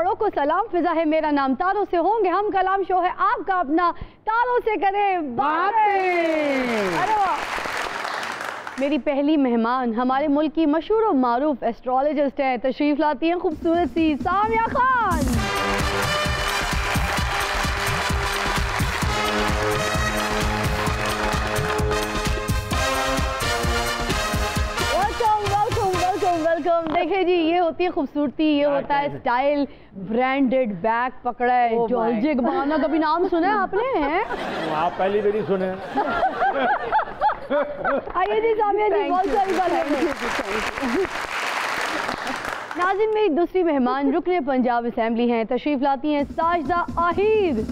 बड़ों को सलाम। फिजा है मेरा नाम, तारों से होंगे हम कलाम। शो है आपका अपना, तारों से करें बातें। अरे वाह। मेरी पहली मेहमान हमारे मुल्क की मशहूर और मारूफ एस्ट्रोलॉजिस्ट हैं। तशरीफ लाती हैं खूबसूरत सी सामिया खान। देखिए जी, ये होती है खूबसूरती, ये होता है स्टाइल। ब्रांडेड बैग पकड़ा है, जॉर्जे गबाना। कभी नाम सुना है आपने? हैं आप पहली बार सुने। आइए जी सामिया जी, बहुत सारी बातें। नाज़रीन, मेरी दूसरी मेहमान रुकने पंजाब असेंबली हैं। तशरीफ लाती हैं साजिदा आहिर।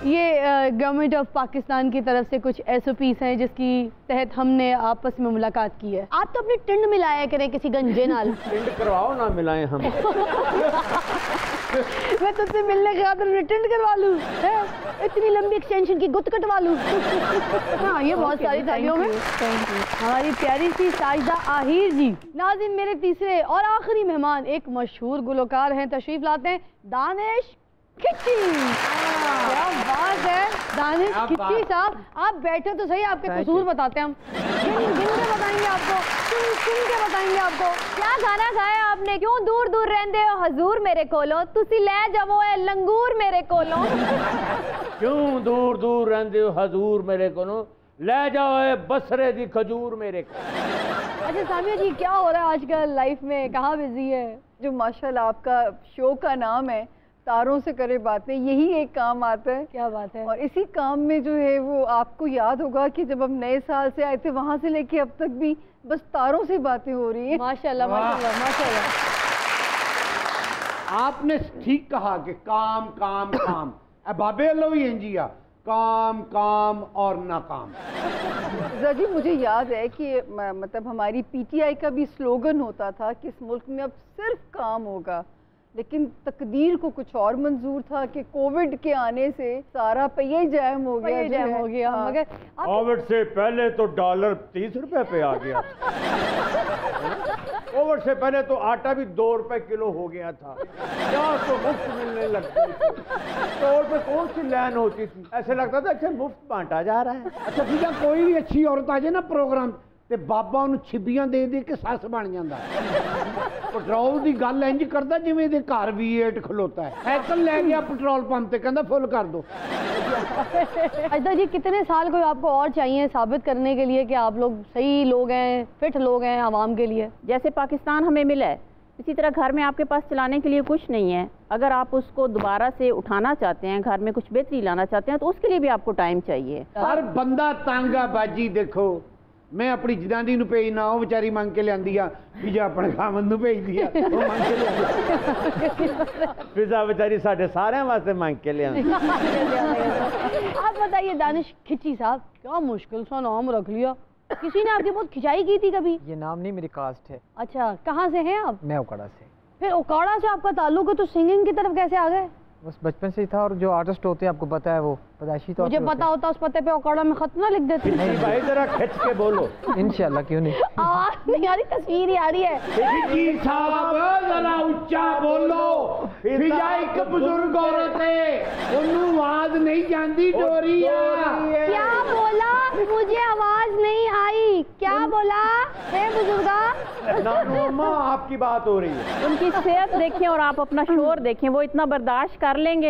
ये गवर्नमेंट ऑफ पाकिस्तान की तरफ से कुछ SOPs हैं जिसकी तहत हमने आपस में मुलाकात की है। आप तो अपनी टिंड मिलाया करें किसी गंजे नाल। टिंड करवाओ ना, मिलाएं हम। मैं तुझसे मिलने के खातिर टिंड करवा लूं, इतनी लंबी एक्सटेंशन की गुत कटवा लूं। हाँ, ये बहुत सारी तालियों में हमारी प्यारी सी साजिदा आहिर जी। नाज़रीन, मेरे तीसरे और आखिरी मेहमान एक मशहूर गुलकार हैं। तशरीफ लाते हैं दानिश खिच्ची। क्या बात है दानिश खिच्ची साहब, आप बैठे तो सही, आपके कसूर बताते हैं हम। गिन के बताएंगे आपको, सुन के बताएंगे आपको। क्या गाना गाया आपने? क्यों दूर दूर रहंदे हो हजूर मेरे कोलों, तुसी ले जावो है लंगूर मेरे कोलों। क्यों दूर दूर रहंदे हो हजूर मेरे कोलों, ले जाओ है बसरे दी खजूर मेरे को। अच्छा सामिया जी, क्या हो रहा है आजकल लाइफ में, कहाँ बिजी है? जो माशाल्लाह आपका शो का नाम है तारों से करे बातें, यही एक काम आता है। क्या बात है। और इसी काम में जो है वो आपको याद होगा कि जब हम नए साल से आए थे वहां से लेके अब तक भी बस तारों से बातें हो रही है। माशाल्लाह माशाल्लाह माशाल्लाह। आपने ठीक कहा कि काम काम काम। बाबे अल्लाह ही इंजिया काम काम और नाकाम। जी मुझे याद है कि मतलब हमारी PTI का भी स्लोगन होता था कि इस मुल्क में अब सिर्फ काम होगा, लेकिन तकदीर को कुछ और मंजूर था कि कोविड के आने से सारा पहिया जैम हो गया। हाँ। मगर कोविड से पहले तो डॉलर 30 रुपए पे आ गया। कोविड से पहले तो आटा भी 2 रुपए किलो हो गया था। क्या तो मुफ्त मिलने लग गई। स्टोर पे कौन सी लाइन होती थी, ऐसे लगता था अच्छा मुफ्त बांटा जा रहा है। अच्छा ठीक है, कोई भी अच्छी औरत आ जाए ना प्रोग्राम ते बाबा उन्हें छिबियां दे दे के सस बन जाता। पेट्रोल की गल इंज करता जिवें दे घर V8 खलोता है। साइकिल ले गया पेट्रोल पंप ते कहंदा फुल कर दो। अजदा जी, कितने साल को आपको और चाहिए साबित करने के लिए कि आप लोग सही लोग हैं, फिट लोग हैं आवाम के लिए? जैसे पाकिस्तान हमें मिला है, इसी तरह घर में आपके पास चलाने के लिए कुछ नहीं है। अगर आप उसको दोबारा से उठाना चाहते हैं, घर में कुछ बेहतरी लाना चाहते हैं, तो उसके लिए भी आपको टाइम चाहिए। हर बंदा तंगा बाजी। देखो मैं अपनी जनानी नूं भेज ना, वो बेचारी मंग के लियांदी आ, फिजा अपने खामन नूं भेज दी आ, वो मंग के लियांदी। फिजा बेचारी साढ़े सारे वास्ते मंग के लियांदी। आप बताइए दानिश खिच्ची साहब, क्या मुश्किल सा नाम रख लिया। किसी ने आपकी बहुत खिंचाई की थी कभी? ये नाम नहीं, मेरी कास्ट है। अच्छा, कहाँ से हैं आप? मैं ओकाड़ा से। फिर ओकाड़ा से आपका ताल्लुक है तो सिंगिंग की तरफ कैसे आ गए? बस बचपन से ही था, और जो आर्टिस्ट होते हैं आपको पता है वो पैदाइशी तौर पे। मुझे पता होता उस पते पे ओकाड़ा में खत ना लिख देते। नहीं भाई, जरा खिंच के बोलो। इंशाल्लाह, क्यों नहीं। आवाज नहीं आ रही, तस्वीर ही आ रही है। जी साहब जरा ऊंचा बोलो। फिजा एक बुजुर्ग औरत है, उन्हें आवाज नहीं जानती डोरिया। क्या बोला? मुझे आवाज नहीं आई। क्या बोला? हे बुजुर्गा। नानू अम्मा, आपकी बात हो रही है। उनकी सेहत देखें और आप अपना शोर देखें, वो इतना बर्दाश्त कर लेंगे।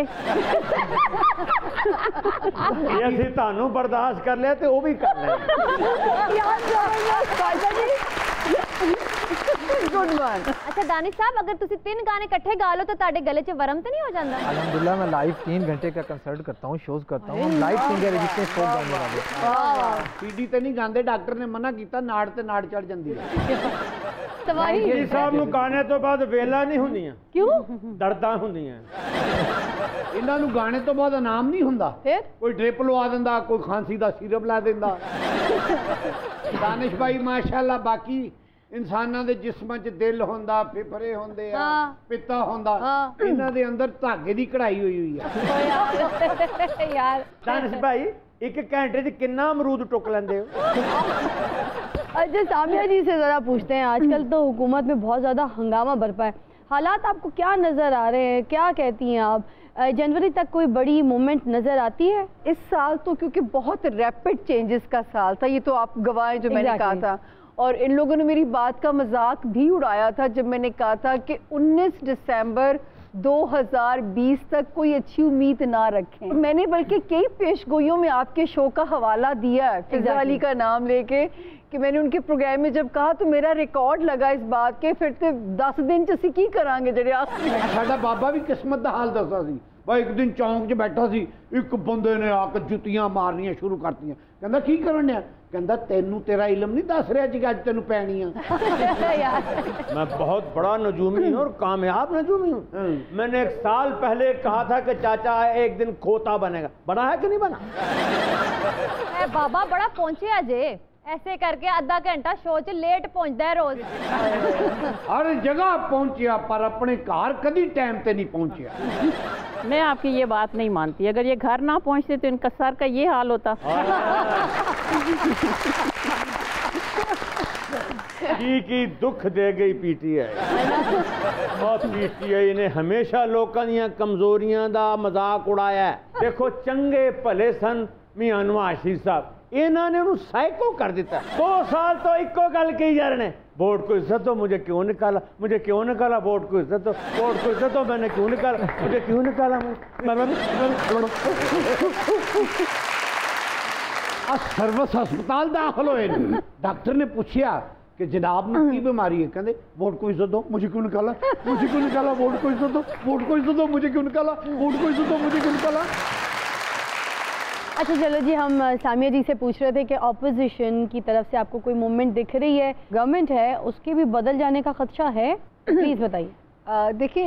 ये असि तानू बर्दाश्त कर लिया तो वो भी कर लें। Good one. अच्छा दानिश साहब, अगर तुसी 3 गाने इकट्ठे गा लो तो ताड़े गले च वरम तो नहीं हो जाता? अल्हम्दुलिल्लाह, मैं लाइव 3 घंटे का कंसर्ट करता हूँ, शोज करता हूँ। हम लाइव सिंगर है जिसमें फोक गाने वाले। सीडी ते नहीं गाते, डॉक्टर ने मना किया, नाड़ ते नाड़ चढ़ जाती है। जी साहब नूं गाने तो बाद वेला नहीं हुंदियां। क्यों? दर्दां हुंदियां। इन्हां नूं गाने तो बाद इनाम नहीं हुंदा। फिर कोई ड्रिप लवा दिंदा, कोई खांसी दा सिरप ला दिंदा। दानिश भाई माशाल्लाह, बाकी ਇਨਸਾਨਾਂ ਦੇ ਜਿਸਮਾਂ 'ਚ ਦਿਲ ਹੁੰਦਾ, ਫਿਫਰੇ ਹੁੰਦੇ ਆ, ਹਾਂ। ਪਿੱਤਾ ਹੁੰਦਾ, ਹਾਂ। ਇਹਨਾਂ ਦੇ ਅੰਦਰ ਧਾਗੇ ਦੀ ਕਢਾਈ ਹੋਈ ਹੋਈ ਆ। यार दानिश भाई एक घंटे च कितना अमरूद टुक लेंदे हो? अच्छा सामिया जी से ज़रा पूछते हैं, आजकल तो हुकूमत में बहुत ज़्यादा हंगामा बरपा है, हालात आपको क्या नज़र आ रहे हैं, क्या कहती हैं आप? जनवरी तक कोई बड़ी मूवमेंट नज़र आती है? इस साल तो क्योंकि बहुत रैपिड चेंजेस का साल था, ये तो आप गवाह हैं जो मैंने कहा था, और इन लोगों ने मेरी बात का मजाक भी उड़ाया था जब मैंने कहा था कि 19 दिसंबर 2020 तक कोई अच्छी उम्मीद ना रखें। मैंने बल्कि कई पेशगोइयों में आपके शो का हवाला दिया है, फिजा अली का नाम लेके, कि मैंने उनके प्रोग्राम में जब कहा तो मेरा रिकॉर्ड लगा इस बात के, फिर तो 10 दिन च असीं की करांगे जेड़े ਸਾਡਾ ਬਾਬਾ ਵੀ ਕਿਸਮਤ ਦਾ ਹਾਲ ਦੱਸਦਾ ਸੀ। ਬਈ ਇੱਕ ਦਿਨ ਚੌਂਕ 'ਚ ਬੈਠਾ ਸੀ, ਇੱਕ ਬੰਦੇ ਨੇ ਆ ਕੇ ਜੁੱਤੀਆਂ ਮਾਰਨੀਆਂ ਸ਼ੁਰੂ ਕਰਤੀਆਂ। ਕਹਿੰਦਾ ਕੀ ਕਰਨ ਡਿਆ? ਕਹਿੰਦਾ ਤੈਨੂੰ ਤੇਰਾ ਇਲਮ ਨਹੀਂ ਦੱਸ ਰਿਹਾ ਜੀ ਅੱਜ ਤੈਨੂੰ ਪੈਣੀਆਂ। मैं बहुत बड़ा नजूमी हूँ और कामयाब नजूमी हूँ। मैंने 1 साल पहले कहा था कि चाचा एक दिन खोता बनेगा, बना है कि नहीं बना? ए बाबा बड़ा पहुंचे अजे, ऐसे करके आधा घंटा शो च लेट पहुंचता है रोज। हर जगह पहुंचिया पर अपने घर कभी टाइम पे नहीं पहुंचिया। मैं आपकी ये बात नहीं मानती, अगर ये घर ना पहुंचते तो इनका सर का ये हाल होता। की दुख दे गई पीटीआई। और पीटीआई ने हमेशा लोगों दी कमजोरियां दा मजाक उड़ाया है। देखो चंगे भले सन मियां नवाज शरीफ साहब, इन्हों ने उन्हें साइको कर दिता। 2 साल तो इको गल कही जा रहे हैं, वोट को इज्जत दो, मुझे क्यों निकाला, मुझे क्यों निकाला, वोट को इज्जत दो, वोट को इज्जत दो, मैंने क्यों निकाला, मुझे क्यों निकाला। सर्विस हस्पताल दाखिल होए ने, डॉक्टर ने पूछा कि जनाब ने की बीमारी है? कहते वोट को इज्जत दो, मुझे क्यों निकाला, मुझे क्यों निकाला, वोट को इज्जत दो, वोट को इज्जत दो, मुझे क्यों निकाला, वोट को इज्जत दो, मुझे क्यों निकाला। अच्छा चलो जी, हम सामिया जी से पूछ रहे थे कि ऑपोजिशन की तरफ से आपको कोई मूवमेंट दिख रही है, गवर्नमेंट है उसके भी बदल जाने का खदशा है? प्लीज़ बताइए। देखिए,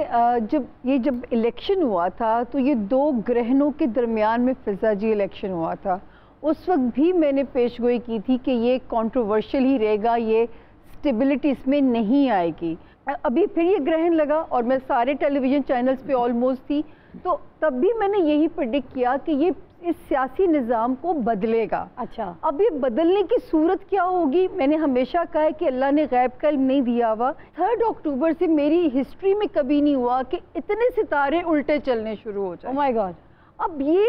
जब इलेक्शन हुआ था तो ये 2 ग्रहणों के दरमियान में फिजा जी इलेक्शन हुआ था। उस वक्त भी मैंने पेशगोई की थी कि ये कंट्रोवर्शियल ही रहेगा, ये स्टेबिलिटी इसमें नहीं आएगी। अभी फिर ये ग्रहण लगा और मैं सारे टेलीविज़न चैनल्स पे ऑलमोस्ट थी, तो तब भी मैंने यही प्रेडिक्ट किया कि ये इस सियासी निज़ाम को बदलेगा। अच्छा, अब ये बदलने की सूरत क्या होगी? मैंने हमेशा कहा है कि अल्लाह ने गैब का इल्म नहीं दिया हुआ। 3 अक्टूबर से मेरी हिस्ट्री में कभी नहीं हुआ कि इतने सितारे उल्टे चलने शुरू हो जाए। Oh my God. अब ये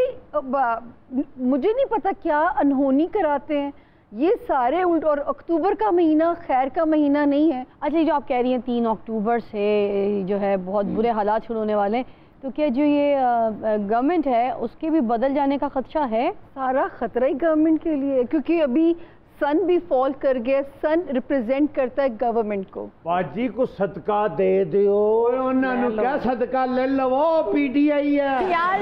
मुझे नहीं पता क्या अनहोनी कराते हैं ये सारे उल्ट, और अक्टूबर का महीना खैर का महीना नहीं है। अच्छा, ये जो आप कह रही हैं 3 अक्टूबर से जो है बहुत बुरे हालात शुरू होने वाले हैं, तो क्या जो ये गवर्नमेंट है उसके भी बदल जाने का खदशा है? सारा खतरा ही गवर्नमेंट के लिए है, क्योंकि अभी सन भी फॉल कर गया। सन रिप्रेजेंट करता है गवर्नमेंट को। बाजी को सदका दे दियो, उन्होंने क्या सदका ले लवो, पीटीआई है। यार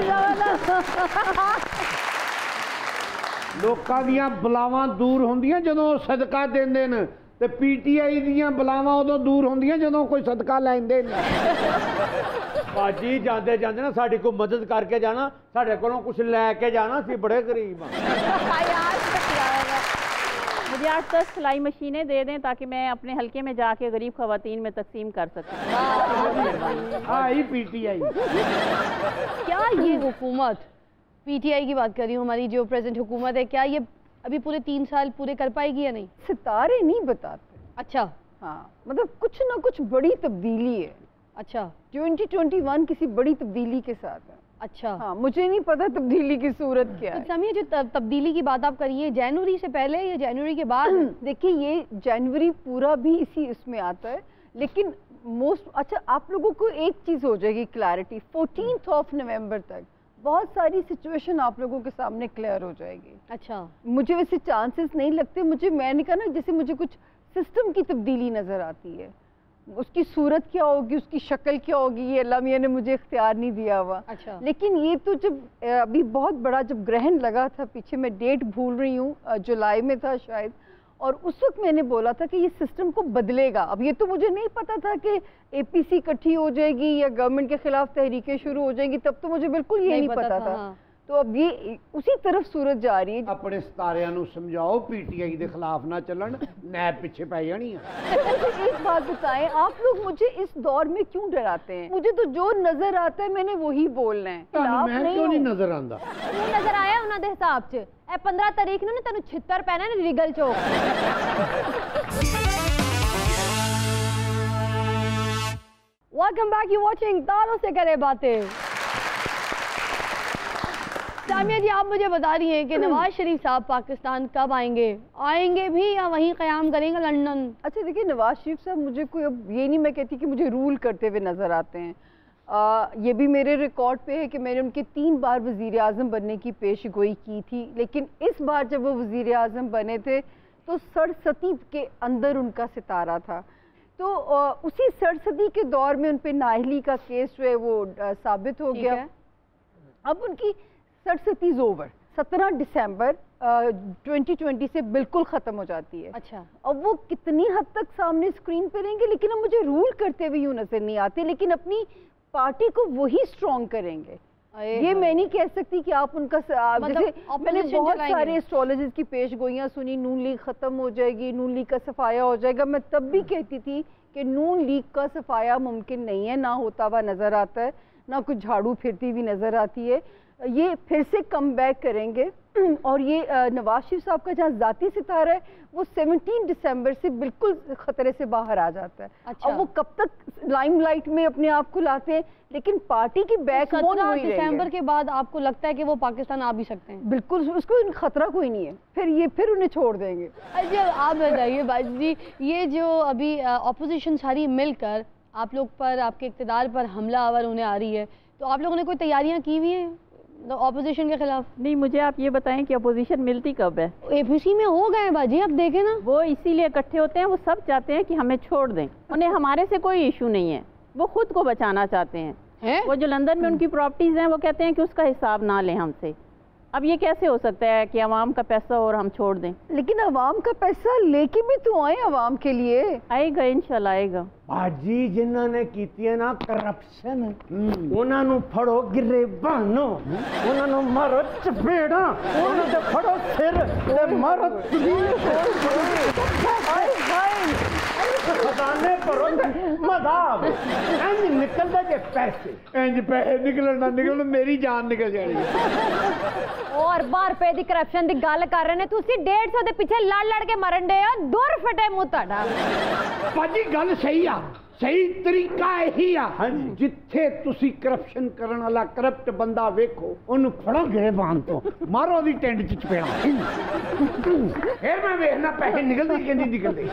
लोकां दियां बलावां दूर होंदियां जदों सदका देंदे ने, ते पीटीआई दियां बलावां उदों दूर होंदियां जदों कोई सदका लैंदे ने। बाजी जाते जाते ना साड़ी को मदद करके जाना, साढ़े कोलों कुछ लैके जाना, सी बड़े गरीब मुझे 8-10 सिलाई मशीनें दे दें ताकि मैं अपने हल्के में जाके गरीब खवातीन में तकसीम कर सकूं। हाँ ही पीटीआई। क्या ये हुकूमत, पीटीआई की बात कर रही हूँ, हमारी जो प्रेजेंट हुकूमत है, क्या ये अभी पूरे 3 साल पूरे कर पाएगी या नहीं? सितारे नहीं बताते। अच्छा, हाँ, मतलब कुछ ना कुछ बड़ी तब्दीली है। अच्छा, 2021 किसी बड़ी तब्दीली के साथ है। अच्छा, हाँ, मुझे नहीं पता तब्दीली की सूरत क्या है। सामिया, जो तब्दीली की बात आप करिए, जनवरी से पहले या जनवरी के बाद? देखिए, ये जनवरी पूरा भी इसी इसमें आता है, लेकिन अच्छा, आप लोगों को एक चीज़ हो जाएगी क्लैरिटी, 14 नवंबर तक बहुत सारी सिचुएशन आप लोगों के सामने क्लियर हो जाएगी। अच्छा, मुझे वैसे चांसेस नहीं लगते। मैंने कहा ना, जैसे मुझे कुछ सिस्टम की तब्दीली नज़र आती है। उसकी सूरत क्या होगी, उसकी शक्ल क्या होगी, ये अल्लाह मियां ने मुझे इख्तियार नहीं दिया हुआ। अच्छा, लेकिन ये तो जब अभी बहुत बड़ा जब ग्रहण लगा था पीछे, मैं डेट भूल रही हूँ, जुलाई में था शायद, और उस वक्त मैंने बोला था कि ये सिस्टम को बदलेगा। अब ये तो मुझे नहीं पता था कि एपीसी इकट्ठी हो जाएगी या गवर्नमेंट के खिलाफ तहरीकें शुरू हो जाएंगी, तब तो मुझे बिल्कुल ये नहीं पता था। तो अब ये उसी तरफ सूरत जा रही है। अपने सितारिਆਂ ਨੂੰ समझाओ पीटीआई के खिलाफ ना चलन, नैब पीछे पै जानी है। मुझे एक बात बताएं, आप लोग मुझे इस दौर में क्यों डराते हैं? मुझे तो जो नजर आता है मैंने वही बोलना है। ਤੁਹਾਨੂੰ ਮੈਂ क्यों नहीं नजर आंदा? ਉਹ ਨਜ਼ਰ ਆਇਆ ਉਹਨਾਂ ਦੇ ਹਿਸਾਬ 'ਚ ਇਹ 15 ਤਾਰੀਖ ਨੂੰ ਨਾ ਤੈਨੂੰ ਛਿੱਤਰ ਪੈਣਾ ਨੇ regal Chowk. Welcome back, you watching तारों से करे बातें। सामिया जी, आप मुझे बता रही हैं कि नवाज शरीफ साहब पाकिस्तान कब आएंगे? आएंगे भी या वहीं क़याम करेंगे लंदन? अच्छा देखिए, नवाज शरीफ साहब मुझे कोई, अब ये नहीं मैं कहती कि मुझे रूल करते हुए नज़र आते हैं। ये भी मेरे रिकॉर्ड पे है कि मैंने उनके 3 बार वज़ीर आज़म बनने की पेशगोई की थी, लेकिन इस बार जब वो वज़ीर आज़म बने थे तो सरसती के अंदर उनका सितारा था। तो उसी सरसदी के दौर में उन पर नाअहली का केस जो है वो साबित हो गया। अब उनकी सरसती ओवर 17 दिसंबर 2020 से बिल्कुल ख़त्म हो जाती है। अच्छा, अब वो कितनी हद तक सामने स्क्रीन पे रहेंगे, लेकिन अब मुझे रूल करते हुए यूँ नज़र नहीं आते, लेकिन अपनी पार्टी को वही स्ट्रॉन्ग करेंगे। ये मैं नहीं कह सकती कि आप उनका मतलब जैसे मैंने बहुत सारे एस्ट्रोलॉजर्स की पेशगोइयाँ सुनी, नून लीग ख़त्म हो जाएगी, नून लीग का सफाया हो जाएगा। मैं तब भी कहती थी कि नून लीग का सफाया मुमकिन नहीं है, ना होता हुआ नज़र आता है, ना कुछ झाड़ू फिरती हुई नज़र आती है। ये फिर से कम बैक करेंगे और ये नवाज शरीफ साहब का जहाँ ज़ाती सितारा है वो 17 दिसंबर से बिल्कुल ख़तरे से बाहर आ जाता है। अच्छा। और वो कब तक लाइमलाइट में अपने आप को लाते हैं, लेकिन पार्टी की बैकबोन 17 दिसंबर के बाद आपको लगता है कि वो पाकिस्तान आ भी सकते हैं? बिल्कुल, उसको खतरा कोई नहीं है, फिर उन्हें छोड़ देंगे। अच्छा, आप बताइए बाजी जी, ये जो अभी अपोजिशन सारी मिलकर आप लोग पर, आपके इक़्तिदार पर हमला आवर होने आ रही है, तो आप लोगों ने कोई तैयारियां की हुई हैं अपोजिशन के खिलाफ? नहीं, मुझे आप ये बताएं कि अपोजिशन मिलती कब है? एपीसी में हो गए बाजी, आप देखें ना। वो इसीलिए इकट्ठे होते हैं, वो सब चाहते हैं कि हमें छोड़ दें, उन्हें हमारे से कोई इशू नहीं है, वो खुद को बचाना चाहते हैं। वो जो लंदन में उनकी प्रॉपर्टीज़ हैं वो कहते हैं कि उसका हिसाब ना लें हमसे। अब ये कैसे हो सकता है कि अवाम का पैसा और हम छोड़ दें? लेकिन अवाम का पैसा लेके भी तो आए अवाम के लिए। आएगा, इंशाल्लाह आएगा। बाजी जिन्होंने कीती है ना करप्शन, उन्होंने फड़ो गिरेबानो, उन्होंने मारो चपेड़ा, उन्होंने फड़ो सिर ते मारो खजाने भरो मजाक इंज निकलदा जे पैसे, इंज पैसे निकलन ना निकलन मेरी जान निकल जानी। और बार रुपए दी करप्शन दी गल कर रहे ने, तुसी 150 दे पीछे लड़ लड़ के मरन दे हो, दूर फटे मुंह तुहाडा। बाजी गल सही आ, सही तरीका यही आ। जिथे तुसी करप्शन करन वाला करप्ट बंदा वेखो, उन्हें फड़ो गिरेबान तो मारो दी टेंट च चपेड़ा, फिर मैं वेखना पैसे निकलदी कि नहीं निकलदी।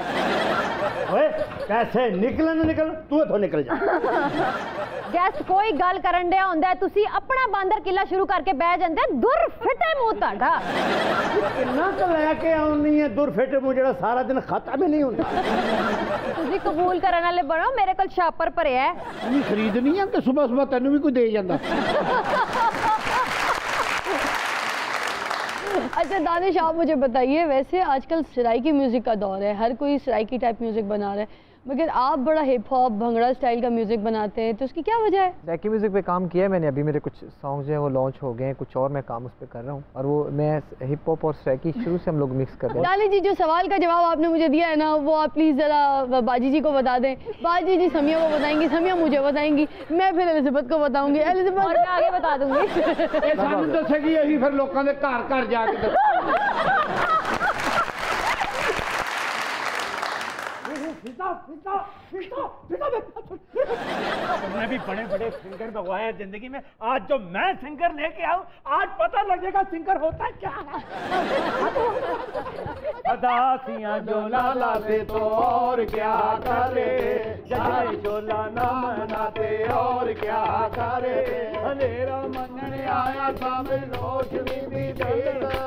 ओए पैसे निकलन निकल, तू इथों निकल जा। गेस्ट कोई गल करन दे हुंदा है, तुसी अपना बांदर किला शुरू करके बह जांदे, दूर फटे मुंह तुहाडा। किन्ना क लेके आउनी है दूर फटे मुंह, जेड़ा सारा दिन खाता भी नहीं हुंदा। तुसी कबूल करन वाले बनो, मेरे को छापर भरे है। नहीं खरीदनी है तो सुबह सुबह तेन भी कोई दे जाता। अच्छा दानिश, आप मुझे बताइए, वैसे आजकल सराइकी म्यूज़िक का दौर है, हर कोई सराइकी टाइप म्यूज़िक बना रहा है, मगर आप बड़ा हिप हॉप भंगड़ा स्टाइल का म्यूज़िक बनाते हैं, तो उसकी क्या वजह है? सराइकी म्यूज़िक पे काम किया है मैंने, अभी मेरे कुछ सॉन्ग्स जो हैं वो लॉन्च हो गए हैं, कुछ और मैं काम उस पर कर रहा हूँ, और वो मैं हिप हॉप और सराइकी शुरू से हम लोग मिक्स कर रहे हैं। दानिश जी, जो सवाल का जवाब आपने मुझे दिया है ना, वो आप प्लीज़ ज़रा बाजी जी को बता दें। बाजी जी समिया को बताएंगी, समिया मुझे बताएंगी, मैं फिर एलिज़ाबेथ को बताऊंगी, एलिज़ाबेथ और मैं आगे बता दूंगी। सानू दसेगी यही फिर लोगों के घर जाके। तुमने भी बड़े बड़े सिंगर लगवाए हैं जिंदगी में, आज जो मैं सिंगर लेके आऊं, आज पता लगेगा सिंगर होता क्या है। अदासियां जो लाला से तो और क्या करे, जजाई जो लाना मनाते और क्या करे, अंधेरा मनने आया सामने रोशनी दी दे,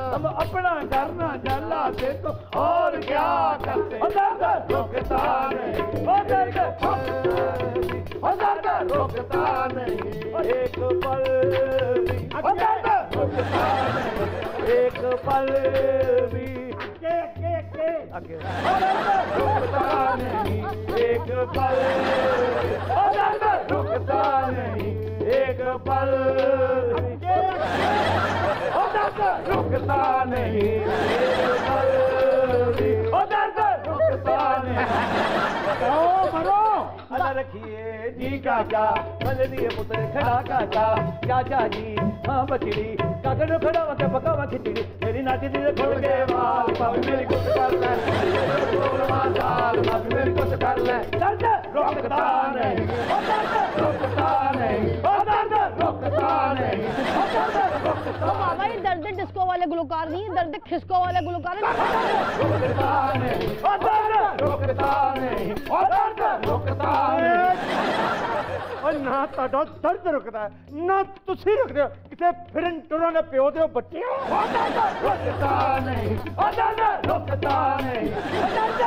हम अपना करना जला से तो और क्या करते। रुकता नहीं, रुकता नहीं, एक पल भी रुकता नहीं, एक पल भी रुकता नहीं, एक पल रुकता नहीं, एक पल दर्द रुकता नहीं, ओ दर्द रुकता नहीं। मरो अल्लाह रखिए जी काका, बदलिए पुत्र खड़ा काका, चाचा जी हाँ बचड़ी, काका ने खड़ा होकर पकावा खिचड़ी, मेरी नाची दी खोल के बाल, भाभी मेरी कुछ कर ले, भाभी मेरी कुछ कर ले। दर्द रुकता नहीं, ओ दर्द रुकता नहीं, ओ दर्द रुकता नहीं, ओ दर्द रुकता। बाबा ये दर्द डिस्को वाले गुलकार नहीं है, दर्द खिसको वाले गुलकार है। रुकता नहीं, ओ दर्द रुकता नहीं, ओ दर्द रुकता नहीं। और ना ताड़ा दर्द रुकता है, ना तुसी रुकते हो, किसे फिरन टुरों ने प्यो दे बच्चे। ओ दर्द रुकता नहीं, ओ दर्द रुकता नहीं, ओ दर्द।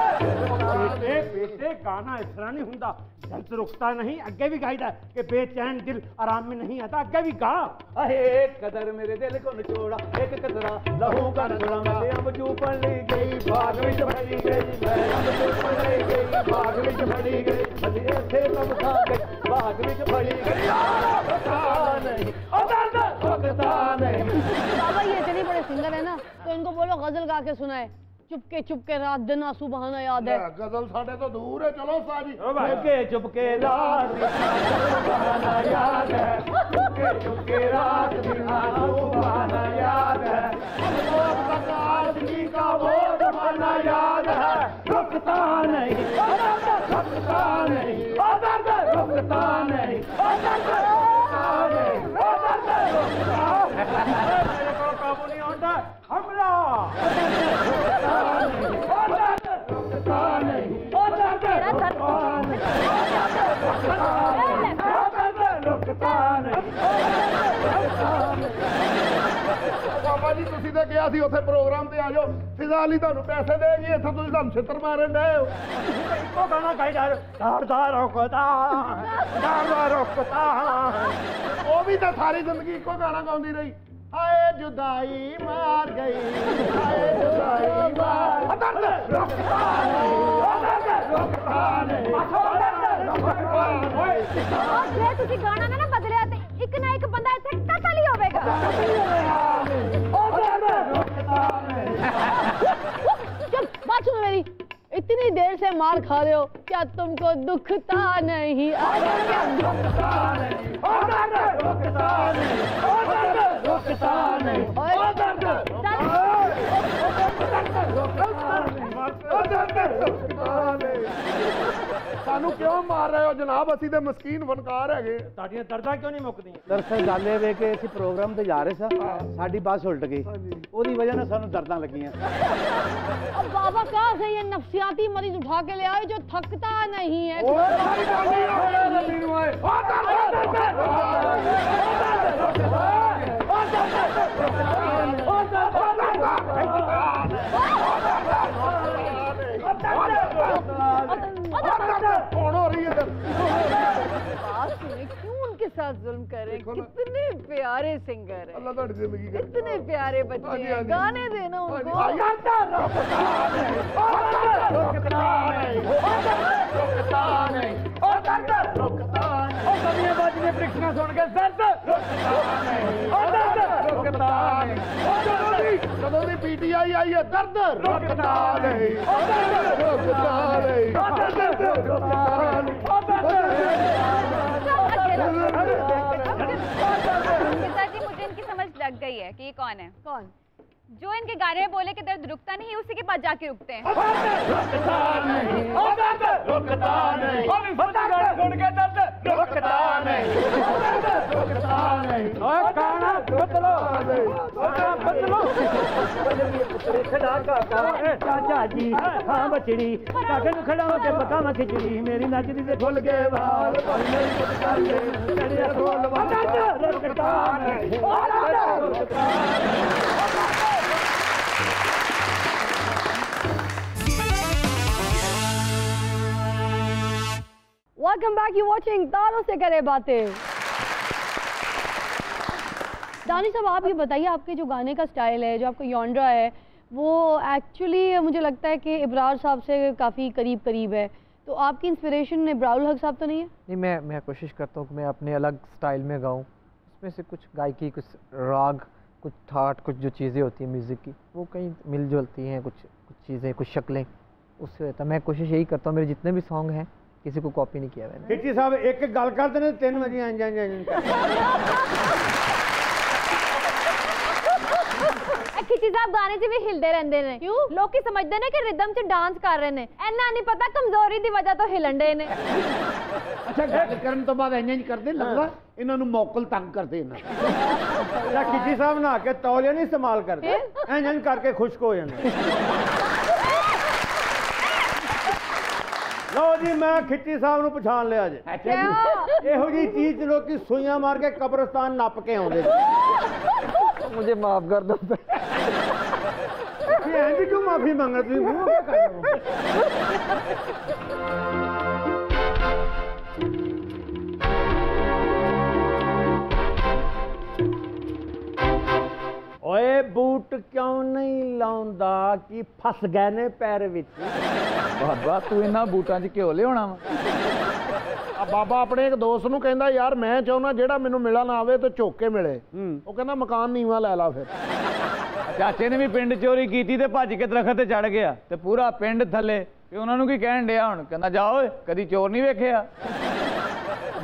बेटे गाना इस तरह नहीं हुंदा, दर्द रुकता नहीं अगे भी गाइदा कि बेचैन दिल आराम में नहीं आता, अगे भी गा। एक कदर मेरे दिल को निचोड़ा, एक कतरा लहू का निचोड़ा, मैं अब चूप ले गई, भाग विच भरी गई, मैं अब चूप ले गई, भाग विच भरी गई, बदी ऐसे तब खा गई, भाग विच भरी गई। रुकता नहीं, ओ दर्द रुकता नहीं। बाबा ये इतने बड़े सिंगर है ना, तो इनको बोलो गजल गा के सुनाए। चुपके रात दिन आंसू बहाना याद है। गजल साढ़े तो दूर है, चलो साजी। चुपके रात बहाना याद है, चुपके रात दिन आंसू बहाना याद है, आदमी का वो बहाना याद है। रुकता नहीं, रुकता नहीं, रुकता नहीं, मेरे को काबू नहीं होता, हमला। बाबा जी तुसी तो गया सी उत्थे प्रोग्राम ते आ जाओ, फिजा अली तुहानू पैसे देगी, इत्थे तुसी तुहानू छितर मारन डए हो। इको गाना गाई जा दारदा रोकता, दारदा रोकता। वो भी तो सारी जिंदगी इको गाना गाउंदी रही, हाय जुदाई मार गई, हाय जुदाई मार। दर्द रुकता नहीं, दर्द रुकता नहीं, ਜੇ ਤੁਸੀਂ ਗਾਣਾ ਨਾ ਬਦਲਿਆ ਤੇ ਇੱਕ ਨਾ ਇੱਕ ਬੰਦਾ ਇੱਥੇ ਕਤਲ ਹੀ ਹੋਵੇਗਾ। चल बात सुनो मेरी, इतनी देर से मार खा रहे हो, क्या तुमको दुखता नहीं? रुकता नहीं, दर्द रुकता नहीं, दर्द रुकता नहीं, सानू क्यों मार रहे हो जनाब, असी ते मस्कीन फनकार है। ताड़ियां दर्दां क्यों नहीं मुकदियां? दरअसल गल ये वे कि ਅਸੀਂ प्रोग्राम ते जा रहे सा, साडी बस उलट गई, ਉਹਦੀ वजह ਨਾਲ ਸਾਨੂੰ ਦਰਦਾਂ ਲੱਗੀਆਂ। अब बाबा कहाँ से ये नफसियाती मरीज उठा के ले आए जो थकता नहीं है? बात सुने, क्यों उनके साथ जुल्म कर रहे हैं? कितने प्यारे सिंगर हैं, अल्लाह तुम्हारी जिंदगी करे। कितने प्यारे बच्चे हैं, गाने देना उनको। परीक्षा सुन के दर्द रुकता नहीं, कदों दी पीटीआई आई है, दर्द रुकता नहीं, रुकता नहीं, पिताजी मुझे इनकी समझ लग गई है कि ये कौन है। कौन? जो इनके गाने में बोले कि दर्द रुकता नहीं, उसी के पास जाके रुकते हैं। रुकता नहीं, रुकता नहीं, सुन के दर्द रुकता नहीं, रुकता नहीं। गाना बदलो, गाना बदलो। खड़ा काका, चाचा जी हाँ बचड़ी, काके नू खड़ा होके पकावा खिचड़ी, मेरी नचदी ते खुल के बाल, मेरी कुछ कर ले, तेरे ढोल दर्द रुकता नहीं, रुकता नहीं। Welcome back. You're watching तारों से करे बातें। दानिश साहब आप ये बताइए, आपके जो गाने का स्टाइल है, जो आपका यॉन्ड्रा है, वो एक्चुअली मुझे लगता है कि इब्रार साहब से काफ़ी करीब है, तो आपकी इंस्पिरेशन इब्रारुल हक साहब तो नहीं है? नहीं, मैं कोशिश करता हूँ कि मैं अपने अलग स्टाइल में गाऊँ, उसमें से कुछ गायकी, कुछ राग कुछ थाट, कुछ जो चीज़ें होती हैं म्यूज़िक की वो कहीं मिल जुलती हैं, कुछ चीज़ें, कुछ शक्लें, उससे होता है। मैं कोशिश यही करता हूँ, मेरे जितने भी सॉन्ग हैं किसी को कॉपी नहीं किया मैंने। खिची साहब एक गल करते ने 3 बजे खिची साहब गाने 'ਚ ਵੀ ਹਿਲਦੇ ਰਹਿੰਦੇ ਨੇ। ਕਿਉਂ? ਲੋਕੀ ਸਮਝਦੇ ਨੇ ਕਿ ਰਿਦਮ 'ਚ ਡਾਂਸ ਕਰ ਰਹੇ ਨੇ, ਇੰਨਾ ਨਹੀਂ ਪਤਾ ਕਮਜ਼ੋਰੀ ਦੀ ਵਜ੍ਹਾ ਤੋਂ ਹਿਲਣ ਦੇ ਨੇ। ਅੱਛਾ ਗੱਲ ਕਰਨ ਤੋਂ ਬਾਅਦ ਇੰਜ ਕਰਦੇ ਲੱਗਦਾ ਇਹਨਾਂ ਨੂੰ ਮੌਕਲ ਤੰਗ ਕਰਦੇ ਇਹਨਾਂ या खिची साहब नहा के तौलिया नहीं इस्तेमाल करते, इंज करके खुश्क हो जाते। लो जी मैं खिची साहब नूं पछाण लिया जे। ਇਹੋ जी चीज लोग सुइयां मार के कब्रिस्तान नप के आउंदे। मुझे माफ कर दो। इंज क्यों माफी मांगा तुसीं? वो क्या कर रहे हो? ओए बूट क्यों नहीं लाउंदा कि फस गए ने पैर विच? बाबा तू इन्हां बूटां 'च घिओ लियाउणा वा? ਬਾਬਾ ਆਪਣੇ ਇੱਕ ਦੋਸਤ ਨੂੰ ਕਹਿੰਦਾ ਯਾਰ ਮੈਂ ਚਾਹੁੰਦਾ ਜਿਹੜਾ ਮੈਨੂੰ ਮਿਲਾ ਨਾ ਆਵੇ ਤੇ ਝੁੱਕ ਕੇ ਮਿਲੇ। ਉਹ ਕਹਿੰਦਾ ਮਕਾਨ ਨੀਵਾਂ ਲੈ ਲਾ ਫਿਰ। ਚਾਚੇ ਨੇ ਵੀ ਪਿੰਡ ਚੋਰੀ ਕੀਤੀ ਤੇ ਭੱਜ ਕੇ ਦਰਖਤ ਤੇ ਚੜ ਗਿਆ ਤੇ ਪੂਰਾ ਪਿੰਡ ਥੱਲੇ, ਤੇ ਉਹਨਾਂ ਨੂੰ ਕੀ ਕਹਿਣ ਡਿਆ ਹੁਣ? ਕਹਿੰਦਾ ਜਾ ਓਏ ਕਦੀ ਚੋਰ ਨਹੀਂ ਵੇਖਿਆ।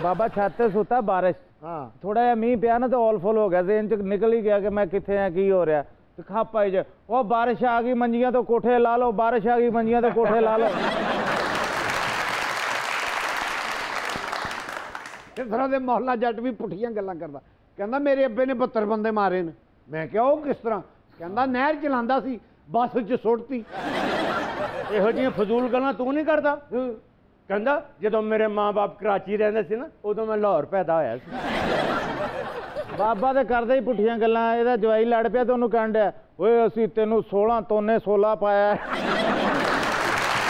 ਬਾਬਾ ਛੱਤ ਤੇ ਸੁੱਤਾ, ਬਾਰਿਸ਼ ਥੋੜਾ ਜਿਹਾ ਮੀਂਹ ਪਿਆ ਨਾ ਤਾਂ ਔਲ ਫੁੱਲ ਹੋ ਗਿਆ, ਜ਼ੇਨ ਚ ਨਿਕਲ ਹੀ ਗਿਆ ਕਿ ਮੈਂ ਕਿੱਥੇ ਆ, ਕੀ ਹੋ ਰਿਹਾ। ਤੇ ਖਾਪਾ ਹੀ ਉਹ ਬਾਰਿਸ਼ ਆ ਗਈ ਮੰਜੀਆਂ ਤੋਂ ਕੋਠੇ ਲਾ ਲਓ, ਬਾਰਿਸ਼ ਆ ਗਈ ਮੰਜੀਆਂ ਤੋਂ ਕੋਠੇ ਲਾ ਲਓ। ਇਸ ਤਰ੍ਹਾਂ ਦੇ ਮੌਹਲਾ ਜੱਟ ਵੀ ਪੁੱਠੀਆਂ ਗੱਲਾਂ ਕਰਦਾ। ਕਹਿੰਦਾ ਮੇਰੇ ਅੱਬੇ ਨੇ 72 ਬੰਦੇ ਮਾਰੇ ਨੇ। ਮੈਂ ਕਿਹਾ ਉਹ ਕਿਸ ਤਰ੍ਹਾਂ? ਕਹਿੰਦਾ ਨਹਿਰ ਚਲਾਉਂਦਾ ਸੀ, ਬੱਸ 'ਚ ਸੁੱਟਤੀ। ਇਹੋ ਜਿਹੀਆਂ ਫਜ਼ੂਲ ਗੱਲਾਂ ਤੂੰ ਨਹੀਂ ਕਰਦਾ? ਕਹਿੰਦਾ ਜਦੋਂ ਮੇਰੇ ਮਾਂ-ਬਾਪ ਕਰਾਚੀ ਰਹਿੰਦੇ ਸੀ ਨਾ ਉਦੋਂ ਮੈਂ ਲਾਹੌਰ ਪੈਦਾ ਹੋਇਆ ਸੀ। ਬਾਬਾ ਤੇ ਕਰਦਾ ਹੀ ਪੁੱਠੀਆਂ ਗੱਲਾਂ। ਇਹਦਾ ਜਵਾਈ ਲੜ ਪਿਆ ਤੇ ਉਹਨੂੰ ਕਹਿਣ ਡਿਆ ਓਏ ਅਸੀਂ ਤੈਨੂੰ 16 ਤੋਨੇ 16 ਪਾਇਆ,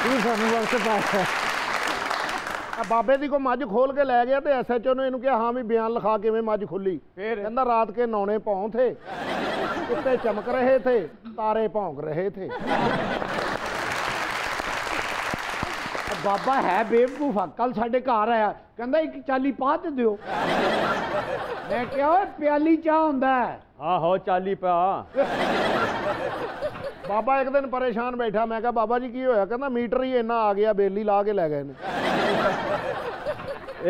ਤੂੰ ਸਾਨੂੰ ਵਕਤ ਪਾਇਆ। ਬਾਬੇ ਦੀ ਕੋ ਮੱਝ ਖੋਲ ਕੇ ਲੈ ਗਿਆ ਤੇ ਐਸਐਚਓ ਨੇ ਇਹਨੂੰ ਕਿਹਾ ਹਾਂ ਵੀ ਬਿਆਨ ਲਿਖਾ ਕਿਵੇਂ ਮੱਝ ਖੁੱਲੀ। ਫਿਰ ਕਹਿੰਦਾ ਰਾਤ ਕੇ ਨੌਣੇ ਭੌਂ ਥੇ, ਕੁੱਤੇ ਚਮਕ ਰਹੇ ਥੇ, ਤਾਰੇ ਭੌਂਕ ਰਹੇ ਥੇ। ਬਾਬਾ ਹੈ ਬੇਵਕੂਫ। ਕੱਲ ਸਾਡੇ ਘਰ ਆਇਆ, ਕਹਿੰਦਾ ਇੱਕ ਚਾਲੀ ਪਾ ਤੇ ਦਿਓ। ਮੈਂ ਕਿਹਾ ਓਏ ਪਿਆਲੀ ਚਾਹ ਹੁੰਦਾ। ਆਹੋ 40 ਪਾ। ਬਾਬਾ ਇੱਕ ਦਿਨ ਪਰੇਸ਼ਾਨ ਬੈਠਾ। ਮੈਂ ਕਿਹਾ ਬਾਬਾ ਜੀ ਕੀ ਹੋਇਆ? ਕਹਿੰਦਾ ਮੀਟਰ ਹੀ ਇੰਨਾ ਆ ਗਿਆ, ਬੇਲੀ ਲਾ ਕੇ ਲੈ ਗਏ ਨੇ।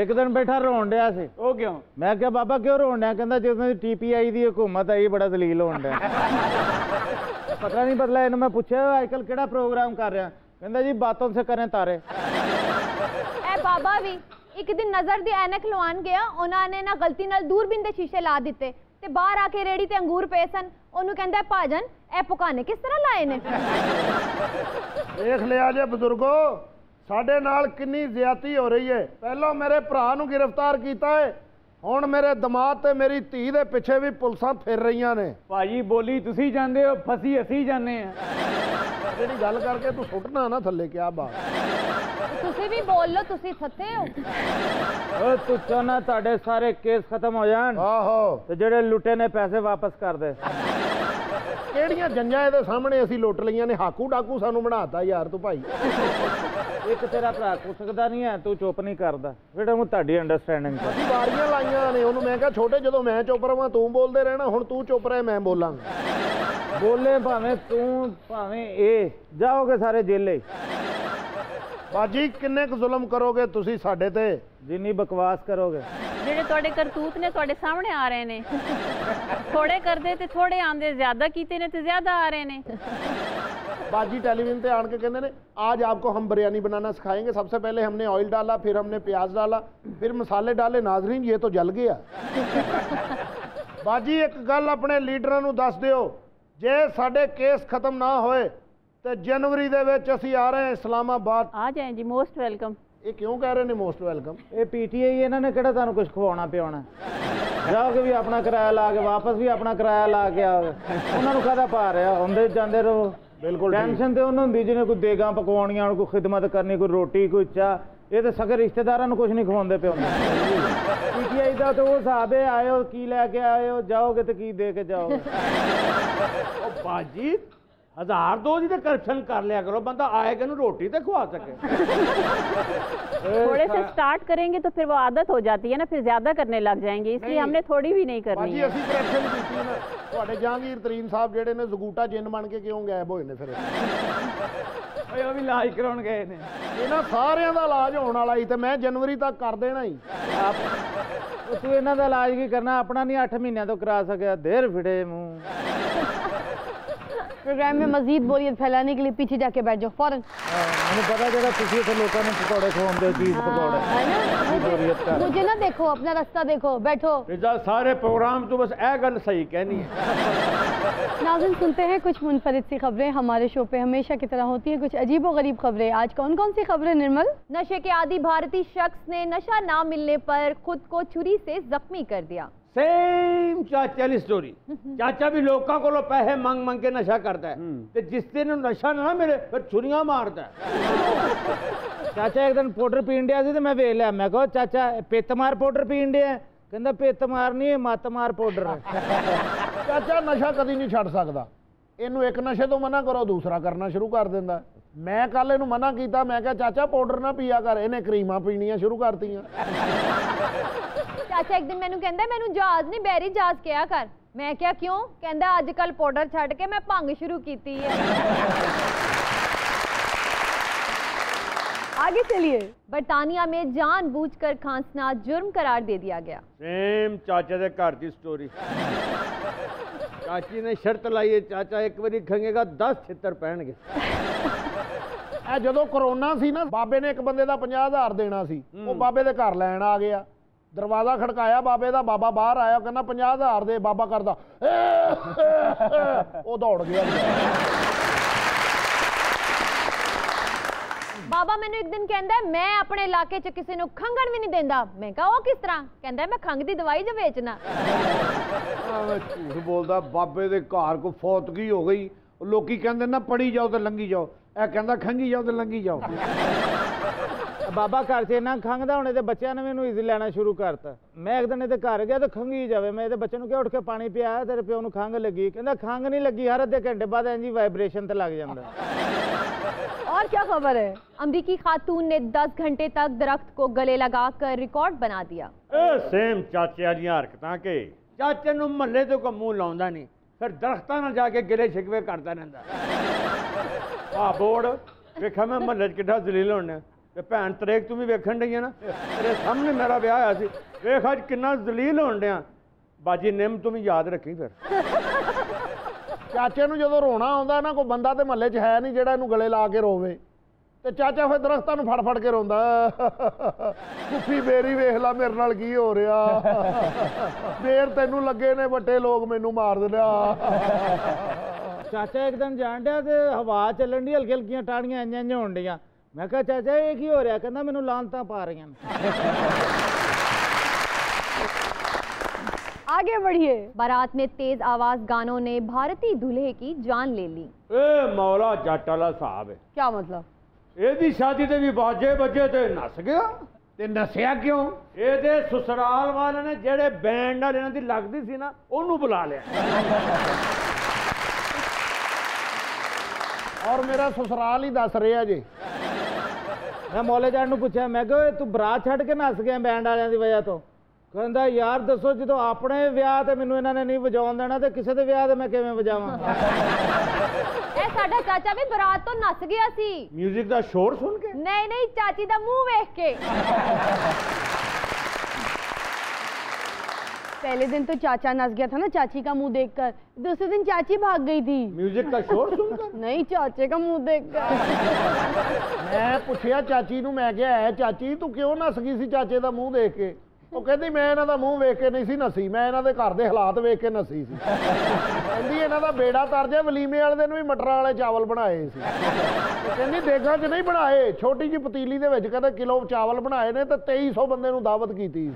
ਇੱਕ ਦਿਨ ਬੈਠਾ ਰੋਣ ਡਿਆ ਸੀ। ਉਹ ਕਿਉਂ? ਮੈਂ ਕਿਹਾ ਬਾਬਾ ਕਿਉਂ ਰੋਣ ਡਿਆ? ਕਹਿੰਦਾ ਜਦੋਂ ਦੀ TPI ਦੀ ਹਕੂਮਤ ਆਈ ਬੜਾ ਦਲੀਲ ਹੋਣ ਡਿਆ। ਪਤਾ ਨਹੀਂ ਬਦਲਾ। ਇਹਨੂੰ ਮੈਂ ਪੁੱਛਿਆ ਅੱਜ ਕੱਲ੍ਹ ਕਿਹੜਾ ਪ੍ਰੋਗਰਾਮ ਕਰ ਰਿਹਾ? ਕਹਿੰਦਾ ਜੀ ਬਾਤੋਂ ਸੇ ਕरें ਤਾਰੇ। ਇਹ ਬਾਬਾ ਵੀ ਇੱਕ ਦਿਨ ਨਜ਼ਰ ਦੀ ਐਨਕ ਲਵਾਉਣ ਗਿਆ, ਉਹਨਾਂ ਨੇ ਨਾ ਗਲਤੀ ਨਾਲ ਦੂਰਬੀਨ ਦੇ ਸ਼ੀਸ਼ੇ ਲਾ ਦਿੱਤੇ ਤੇ ਬਾਹਰ ਆ ਕੇ ਰੇੜੀ ਤੇ ਅੰਗੂਰ ਪਏ ਸਨ। ਉਹਨੂੰ ਕਹਿੰਦਾ ਭਾਜਨ ਇਹ ਪੁਕਾਨੇ ਕਿਸ ਤਰ੍ਹਾਂ ਲਾਏ ਨੇ? ਦੇਖ ਲਿਆ ਜੇ ਬਜ਼ੁਰਗੋ, ਸਾਡੇ ਨਾਲ ਕਿੰਨੀ ਜ਼ਿਆਦਤੀ ਹੋ ਰਹੀ ਹੈ। ਪਹਿਲਾਂ ਮੇਰੇ ਭਰਾ ਨੂੰ ਗ੍ਰਿਫਤਾਰ ਕੀਤਾ ਹੈ, ਹੁਣ ਮੇਰੇ ਦਮਾਦ ਤੇ ਮੇਰੀ ਧੀ ਦੇ ਪਿੱਛੇ ਵੀ ਪੁਲਿਸਾਂ ਫਿਰ ਰਹੀਆਂ ਨੇ। ਭਾਜੀ ਬੋਲੀ ਤੁਸੀਂ ਜਾਂਦੇ ਹੋ, ਫਸੀ ਅਸੀਂ ਜਾਂਦੇ ਆ। ਜਿਹੜੀ ਗੱਲ ਕਰਕੇ ਤੂੰ ਸੁੱਟਣਾ ਨਾ ਥੱਲੇ, ਕਿਆ ਬਾਤ। ਤੁਸੀਂ ਵੀ ਬੋਲ ਲਓ, ਤੁਸੀਂ ਥੱਥੇ ਹੋ। ਓ ਤੂੰ ਚਾਹਨਾ ਤੁਹਾਡੇ ਸਾਰੇ ਕੇਸ ਖਤਮ ਹੋ ਜਾਣ। ਆਹੋ। ਤੇ ਜਿਹੜੇ ਲੁੱਟੇ ਨੇ ਪੈਸੇ ਵਾਪਸ ਕਰ ਦੇ। ਕਿਹੜੀਆਂ ਜੰਜਾਂ ਇਹਦੇ ਸਾਹਮਣੇ ਅਸੀਂ ਲੁੱਟ ਲਈਆਂ ਨੇ? ਹਾਕੂ ਡਾਕੂ ਸਾਨੂੰ ਬਣਾਤਾ ਯਾਰ ਤੂੰ ਭਾਈ। ਇੱਕ ਤੇਰਾ ਭਰਾ ਕੋ ਸਕਦਾ ਨਹੀਂ ਹੈ, ਤੂੰ ਚੁੱਪ ਨਹੀਂ ਕਰਦਾ। ਫਿਰ ਉਹ ਤੁਹਾਡੀ ਅੰਡਰਸਟੈਂਡਿੰਗ ਅਸੀਂ ਵਾਰੀਆਂ ਲਾਈਆਂ ਨੇ ਉਹਨੂੰ। ਮੈਂ ਕਿਹਾ ਛੋਟੇ ਜਦੋਂ ਮੈਂ ਚੁੱਪ ਰਵਾਂ ਤੂੰ ਬੋਲਦੇ ਰਹਿਣਾ, ਹੁਣ ਤੂੰ ਚੁੱਪ ਰਹਿ ਮੈਂ ਬੋਲਾਂਗਾ। ਬੋਲੇ ਭਾਵੇਂ ਤੂੰ ਭਾਵੇਂ ਇਹ, ਜਾਓਗੇ ਸਾਰੇ ਜੇਲੇ। ਬਾਜੀ ਕਿੰਨੇ ਕੁ ਜ਼ੁਲਮ ਕਰੋਗੇ ਤੁਸੀਂ ਸਾਡੇ ਤੇ? ਜਿੰਨੀ ਬਕਵਾਸ ਕਰੋਗੇ। ਜਿਹੜੇ ਤੁਹਾਡੇ ਕਰਤੂਤ ਨੇ ਤੁਹਾਡੇ ਸਾਹਮਣੇ ਆ ਰਹੇ ਨੇ। ਥੋੜੇ ਕਰਦੇ ਤੇ ਥੋੜੇ ਆਂਦੇ, ਜ਼ਿਆਦਾ ਕੀਤੇ ਨੇ ਤੇ ਜ਼ਿਆਦਾ ਆ ਰਹੇ ਨੇ। बाजी टेलीविजन पे आन के कहते हैं आज आपको हम बिरयानी बनाना सिखाएंगे। सबसे पहले हमने ऑयल डाला, फिर हमने प्याज डाला, फिर मसाले डाले। नाजरीन ये तो जल गया। बाजी एक गल अपने लीडरां नूं दस दिओ, जे साडे केस खत्म ना होए तो जनवरी दे विच असीं आ रहे हैं इस्लामाबाद। आ जाएं जी, मोस्ट वेलकम। ये क्यों कह रहे हैं मोस्ट वेलकम? ये पीटीआई इन्होंने किहड़ा तुहानूं कुछ खवाउणा पिआउणा? जाओगे भी अपना किराया ला के, वापस भी अपना किराया ला के आओगे। उन्होंने कहदा पा रहा आउंदे जांदे रहो। बिल्कुल टेंशन तो उन्होंने हुंदी जिन्हें कोई देगां पकवाउणियां, कोई खिदमत करनी, कोई रोटी, कोई चाह। ये तो सगे रिश्तेदारां नूं कुछ नहीं खवाउंदे पे हुंदे। पीटीआई दा तो वो हिसाब है, आए हो की लैके आए हो, जाओगे तो की दे के जाओगे। ओ बाजी 1000 2 ਦੀ ਤੇ ਕਰਪਸ਼ਨ ਕਰ ਲਿਆ ਕਰੋ, ਬੰਦਾ आएगा ਨੂੰ रोटी ਤੇ ਖਵਾ सके। थोड़े से स्टार्ट करेंगे तो फिर वो आदत हो जाती है ना, फिर ज्यादा करने लग जाएंगे, इसलिए हमने थोड़ी भी नहीं करनी जी है। ਅਸੀਂ ਕਰਪਸ਼ਨ ਕੀਤੀ ਨਾ, ਤੁਹਾਡੇ ਜਹਾਂਗੀਰ ਤਰੀਨ ਸਾਹਿਬ ਜਿਹੜੇ ਨੇ ਜ਼ਗੂਟਾ ਜਿੰਨ ਬਣ ਕੇ ਕਿਉਂ ਗਾਇਬ ਹੋਏ ਨੇ ਫਿਰ? ਓਏ ਉਹ ਵੀ ਇਲਾਜ ਕਰਾਉਣ ਗਏ ਨੇ। ਇਹਨਾਂ ਸਾਰਿਆਂ ਦਾ ਇਲਾਜ ਹੋਣ ਵਾਲਾ ਸੀ ਤੇ ਮੈਂ ਜਨਵਰੀ ਤੱਕ ਕਰ ਦੇਣਾ ਹੀ। ਤੂੰ ਇਹਨਾਂ ਦਾ ਇਲਾਜ ਕੀ ਕਰਨਾ, ਆਪਣਾ ਨਹੀਂ 8 ਮਹੀਨਿਆਂ ਤੋਂ ਕਰਾ ਸਕਿਆ, ਦੇਰ ਫਿੜੇ ਮੂੰਹ। प्रोग्राम में मजीद बोरियत फैलाने के लिए पीछे जाके बैठ जाओ फौरन। मैंने पता चला तुझे तो लोगों ने पकौड़े खवाते चीज पकौड़े। मुझे ना देखो, अपना रास्ता देखो, बैठो। सारे प्रोग्राम तो बस ए गल सही कहनी है। नाज़रीन सुनते हैं कुछ मुनफरिद सी खबरें। हमारे शो पे हमेशा की तरह होती है कुछ अजीब व गरीब खबरें। आज कौन कौन सी खबरें निर्मल? नशे के आदी भारतीय शख्स ने नशा ना मिलने पर खुद को छुरी से जख्मी कर दिया। सेम चाचा वाली स्टोरी। चाचा भी लोगों को पैसे मंग मंग के नशा करता है, तो जिस दिन नशा ना मिले फिर छुरियां मारता है। चाचा एक दिन पाउडर पीन दिया तो मैं वेख लिया, मैं कहो चाचा पित मार पाउडर पीन दिया, कहता पित मार नहीं है मत मार पाउडर। ਚਾਚਾ ਨਸ਼ਾ ਕਦੀ ਨਹੀਂ ਛੱਡ ਸਕਦਾ, ਇਹਨੂੰ ਇੱਕ ਨਸ਼ੇ ਤੋਂ ਮਨਾ ਕਰੋ ਦੂਸਰਾ ਕਰਨਾ ਸ਼ੁਰੂ ਕਰ ਦਿੰਦਾ। ਮੈਂ ਕੱਲ ਇਹਨੂੰ ਮਨਾ ਕੀਤਾ, ਮੈਂ ਕਿਹਾ ਚਾਚਾ ਪਾਊਡਰ ਨਾ ਪੀਆ ਕਰ, ਇਹਨੇ ਕਰੀਮਾਂ ਪੀਣੀਆਂ ਸ਼ੁਰੂ ਕਰਤੀਆਂ। ਚਾਚਾ ਇੱਕ ਦਿਨ ਮੈਨੂੰ ਕਹਿੰਦਾ ਮੈਨੂੰ ਜਹਾਜ਼ ਨਹੀਂ ਬੈਰੀ ਜਹਾਜ਼ ਕਿਹਾ ਕਰ। ਮੈਂ ਕਿਹਾ ਕਿਉਂ? ਕਹਿੰਦਾ ਅੱਜ ਕੱਲ ਪਾਊਡਰ ਛੱਡ ਕੇ ਮੈਂ ਭੰਗ ਸ਼ੁਰੂ ਕੀਤੀ ਹੈ। आगे चलिए। बरतानिया में जानबूझकर खांसना जुर्म करार दे दिया गया। सेम चाचा दे घर की स्टोरी। चाची ने शर्त लाई है, चाचा एक बारी खंगेगा 10 छितर पैणगे। ਇਹ ਜਦੋਂ ਕਰੋਨਾ ਸੀ ਨਾ, ਬਾਬੇ ਨੇ ਇੱਕ ਬੰਦੇ ਦਾ 50,000 ਦੇਣਾ ਸੀ, ਉਹ ਬਾਬੇ ਦੇ ਘਰ ਲੈਣ ਆ ਗਿਆ। ਦਰਵਾਜ਼ਾ ਖੜਕਾਇਆ ਬਾਬੇ ਦਾ, ਬਾਬਾ ਬਾਹਰ ਆਇਆ, ਕਹਿੰਦਾ 50,000 ਦੇ। ਬਾਬਾ ਕਰਦਾ ਉਹ ਦੌੜ ਗਿਆ। बाबा मैंने एक दिन कहता है मैं अपने इलाके च किसी को खंघण भी नहीं देंदा। मैं कहा वो किस तरह? कहता मैं खंघ दी दवाई जो बेचना। झूठ बोलदा, बाबे दे घर को फौतगी हो गई, लोकी कहंदे ना पड़ी जाओ तो लंघी जाओ, ए कहंदा खंघी जाओ तो लंघी जाओ। बाबा घर से ना खंघदा होने ते बच्चों ने मैनू इजी लेना शुरू करता। मैं एक दिन इहदे घर गया तो खंघी जावे, मैं इहदे बच्चे नूं क्या उठ के पानी पिया, तेरे प्यो नूं खंघ लगी? कहंदा खंघ नहीं लगी, हर अद्धे घंटे बाद इंज वाइब्रेशन ते लग जांदा। और क्या खबर है? अमरीकी खातून ने 10 घंटे तक दरख्त को गले लगाकर रिकॉर्ड बना दिया। सेम चाचे वाली हरकतां के चाचे नूं महल्ले तो कोई मुंह लाउंदा नहीं, फिर दरख्तां नाल जाके गिले शिकवे करदा रहिंदा। आ बोर्ड वेखा मैं महल्ले च किड्डा जलील होने ते भैन तरेक तू भी वेखण डई ना, तेरे सामने मेरा ब्याह होया सी, वेख अज किन्ना जलील होण डिया। बाजी निम तू भी याद रखी फिर। ਚਾਚੇ ਨੂੰ ਜਦੋਂ ਰੋਣਾ ਆਉਂਦਾ ਨਾ, ਕੋਈ ਬੰਦਾ ਤੇ ਮਹੱਲੇ 'ਚ ਹੈ ਨਹੀਂ ਜਿਹੜਾ ਇਹਨੂੰ ਗਲੇ ਲਾ ਕੇ ਰੋਵੇ, ਤੇ ਚਾਚਾ ਫਿਰ ਦਰਖਤਾਂ ਨੂੰ ਫੜ ਫੜ ਕੇ ਰੋਂਦਾ, ਫੁੱਫੀ ਬੇਰੀ ਵੇਖ ਲਾ ਮੇਰੇ ਨਾਲ ਕੀ ਹੋ ਰਿਹਾ, ਬੇਰ ਤੈਨੂੰ ਲੱਗੇ ਨੇ ਵੱਡੇ ਲੋਕ ਮੈਨੂੰ ਮਾਰ ਦਿੰਦਾ। ਚਾਚਾ ਇੱਕ ਦਿਨ ਜਾਣ ਡਿਆ ਤੇ ਹਵਾ ਚੱਲਣ ਦੀ, ਹਲਕੀ ਹਲਕੀਆਂ ਟਾਹਣੀਆਂ ਇੰਜ ਇੰਜ ਹੋਣ ਡੀਆਂ। ਮੈਂ ਕਿਹਾ ਚਾਚਾ ਇਹ ਕੀ ਹੋ ਰਿਹਾ? ਕਹਿੰਦਾ ਮੈਨੂੰ ਲਾਂਤਾਂ ਪਾ ਰਹੀਆਂ ਨੇ। आगे बढ़िए। बारात में तेज आवाज गानों ने भारतीय दूल्हे की जान ले ली। ए मौला जट वाला साहब है। क्या मतलब? ਇਹਦੀ ਸ਼ਾਦੀ ਤੇ ਵੀ ਬਾਜੇ ਵੱਜੇ ਤੇ ਨੱਸ ਗਿਆ। ਤੇ ਨਸਿਆ ਕਿਉਂ? ਇਹਦੇ ਸਸੁਰਾਲ ਵਾਲਿਆਂ ਨੇ ਜਿਹੜੇ ਬੈਂਡ ਨਾਲ ਇਹਨਾਂ ਦੀ ਲੱਗਦੀ ਸੀ ਨਾ, ਉਹਨੂੰ ਬੁਲਾ ਲਿਆ। ਔਰ ਮੇਰਾ ਸਸੁਰਾਲ ਹੀ ਦੱਸ ਰਿਹਾ ਜੀ। ਮੈਂ ਮੌਲੇ ਜਾਣ ਨੂੰ ਪੁੱਛਿਆ, ਮੈਂ ਕਿਹਾ ਤੂੰ ਬਰਾਤ ਛੱਡ ਕੇ ਨੱਸ ਗਿਆ ਬੈਂਡ ਵਾਲਿਆਂ ਦੀ ਵਜ੍ਹਾ ਤੋਂ? ਕਹਿੰਦਾ ਯਾਰ ਦੱਸੋ, ਜਦੋਂ ਆਪਣੇ ਵਿਆਹ ਤੇ ਮੈਨੂੰ ਇਹਨਾਂ ਨੇ ਨਹੀਂ ਵਜਾਉਣ ਦੇਣਾ ਤੇ ਕਿਸੇ ਦੇ ਵਿਆਹ ਤੇ ਮੈਂ ਕਿਵੇਂ ਵਜਾਵਾਂ? ਇਹ ਸਾਡਾ ਚਾਚਾ ਵੀ ਬਰਾਤ ਤੋਂ ਨੱਸ ਗਿਆ ਸੀ। म्यूजिक ਦਾ ਸ਼ੋਰ ਸੁਣ ਕੇ? ਨਹੀਂ ਨਹੀਂ, ਚਾਚੀ ਦਾ ਮੂੰਹ ਵੇਖ ਕੇ। पहले दिन तो चाचा नस गया था ना चाची का मुंह देखकर, दूसरे दिन चाची भाग गई थी म्यूजिक का शोर सुनकर। नहीं, चाचे का मुंह देखकर। ਮੈਂ ਪੁੱਛਿਆ ਚਾਚੀ ਨੂੰ, ਮੈਂ ਕਿਹਾ ਹੈ ਚਾਚੀ ਤੂੰ ਕਿਉਂ ਨੱਸ ਗਈ ਸੀ ਚਾਚੇ ਦਾ ਮੂੰਹ ਦੇਖ ਕੇ? ਉਹ ਕਹਿੰਦੀ ਮੈਂ ਇਹਨਾਂ ਦਾ ਮੂੰਹ ਵੇਖ ਕੇ ਨਹੀਂ ਸੀ ਨੱਸੀ, ਮੈਂ ਇਹਨਾਂ ਦੇ ਘਰ ਦੇ ਹਾਲਾਤ ਵੇਖ ਕੇ ਨੱਸੀ ਸੀ। ਕਹਿੰਦੀ ਇਹਨਾਂ ਦਾ ਬੇੜਾ ਤਰ ਜਾ, ਵਲੀਮੇ ਵਾਲੇ ਦਿਨ ਵੀ ਮਟਰਾਂ ਵਾਲੇ ਚਾਵਲ ਬਣਾਏ ਸੀ। ਕਹਿੰਦੀ ਦੇਗਾਂ 'ਚ ਨਹੀਂ ਬਣਾਏ, ਛੋਟੀ ਜਿਹੀ ਪਤੀਲੀ ਦੇ ਵਿੱਚ ਕਹਿੰਦੇ ਕਿਲੋ ਚਾਵਲ ਬਣਾਏ ਨੇ ਤੇ 2300 ਬੰਦੇ ਨੂੰ ਦਾਵਤ ਕੀਤੀ ਸੀ।